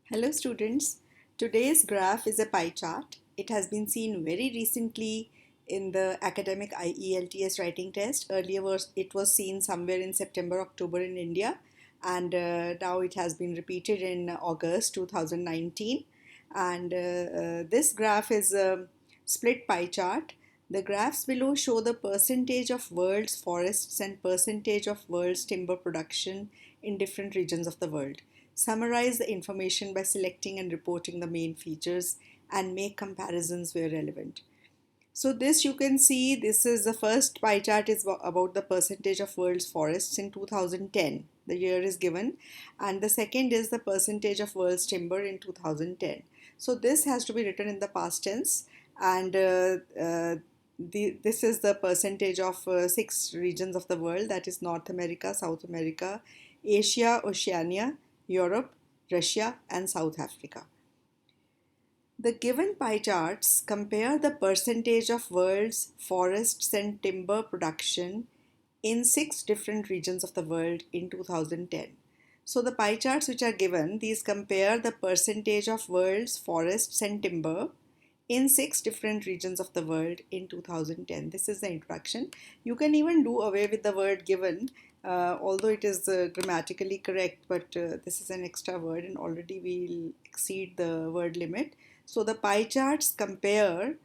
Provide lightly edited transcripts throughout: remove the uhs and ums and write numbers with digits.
Hello students, today's graph is a pie chart. It has been seen very recently in the academic IELTS writing test. Earlier it was seen somewhere in September, October in India, and now it has been repeated in August 2019. And this graph is a split pie chart. The graphs below show the percentage of world's forests and percentage of world's timber production in different regions of the world. Summarize the information by selecting and reporting the main features and make comparisons where relevant. So this you can see, this is the first pie chart is about the percentage of world's forests in 2010. The year is given, and the second is the percentage of world's timber in 2010. So this has to be written in the past tense, and this is the percentage of six regions of the world, that is North America, South America, Asia, Oceania, Europe, Russia, and South Africa. The given pie charts compare the percentage of world's forests and timber production in six different regions of the world in 2010. So the pie charts which are given, these compare the percentage of world's forests and timber in six different regions of the world in 2010. This is the introduction. You can even do away with the word given, although it is grammatically correct, but this is an extra word and already we'll exceed the word limit. So the pie charts compare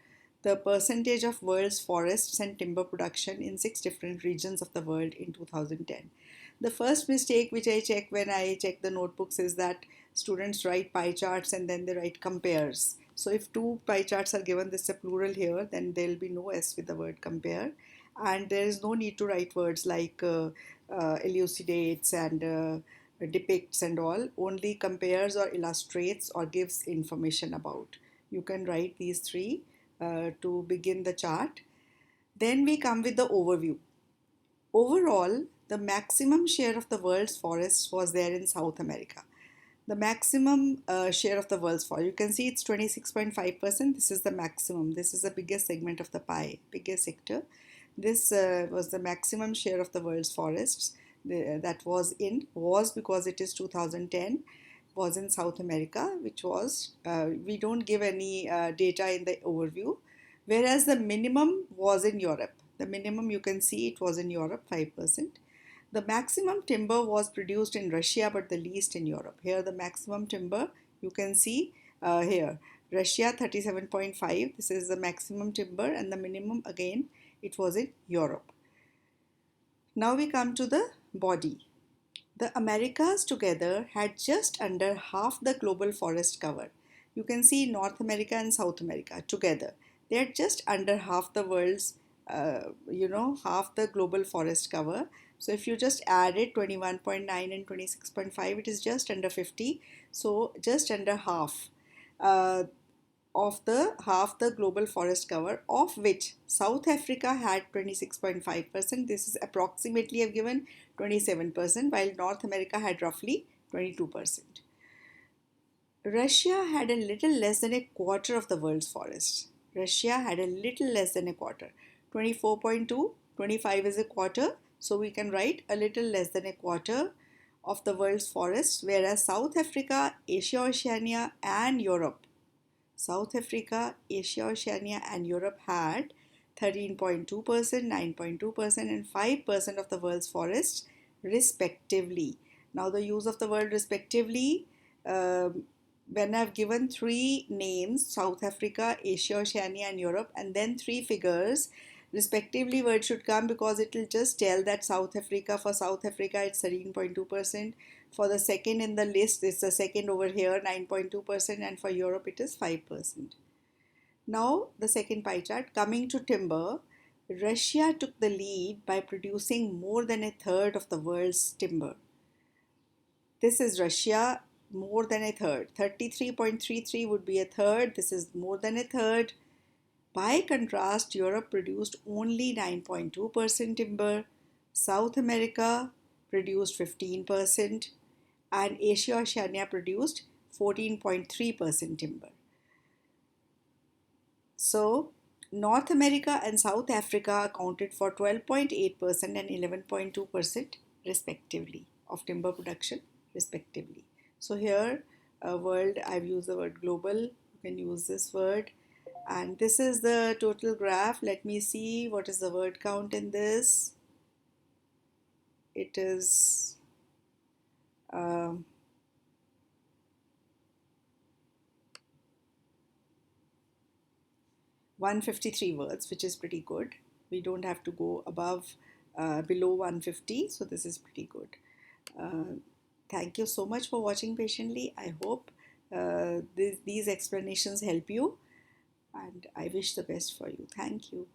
the percentage of world's forests and timber production in six different regions of the world in 2010. The first mistake which I check when I check the notebooks is that students write pie charts and then they write compares. So if two pie charts are given, this is a plural here, then there will be no S with the word compare. And there is no need to write words like elucidates and depicts and all. Only compares or illustrates or gives information about. You can write these three to begin the chart. Then we come with the overview. Overall, the maximum share of the world's forests was there in South America. The maximum share of the world's forest, you can see it's 26.5%. This is the maximum. This is the biggest segment of the pie, biggest sector. This was the maximum share of the world's forests that was because it is 2010, was in South America, which was, we don't give any data in the overview, whereas the minimum was in Europe. The minimum you can see it was in Europe, 5%. The maximum timber was produced in Russia, but the least in Europe. Here the maximum timber you can see here. Russia 37.5, this is the maximum timber, and the minimum again it was in Europe. Now we come to the body. The Americas together had just under half the global forest cover. You can see North America and South America together. They are just under half the world's, half the global forest cover. So if you just add it, 21.9 and 26.5, it is just under 50. So just under half. Of the half the global forest cover, of which South Africa had 26.5%. This is approximately I've given 27%, while North America had roughly 22%. Russia had a little less than a quarter of the world's forests. Russia had a little less than a quarter. 24.2, 25 is a quarter, so we can write a little less than a quarter of the world's forests, whereas South Africa, Asia, Oceania, and Europe, South Africa, Asia, Oceania, and Europe had 13.2%, 9.2%, and 5% of the world's forests, respectively. Now, the use of the word respectively, when I've given three names, South Africa, Asia, Oceania, and Europe, and then three figures, respectively word should come because it will just tell that South Africa, for South Africa, it's 13.2%. For the second in the list, it's the second over here, 9.2%, and for Europe, it is 5%. Now, the second pie chart, coming to timber, Russia took the lead by producing more than a third of the world's timber. This is Russia, more than a third. 33.33 would be a third. This is more than a third. By contrast, Europe produced only 9.2% timber. South America produced 15%. And Asia Oceania produced 14.3% timber. So, North America and South Africa accounted for 12.8% and 11.2% respectively of timber production respectively. So here word, I've used the word global. You can use this word. And this is the total graph. Let me see what is the word count in this. It is um, 153 words, which is pretty good. We don't have to go below 150, so this is pretty good. Uh, Thank you so much for watching patiently. I hope these explanations help you, and I wish the best for you. Thank you.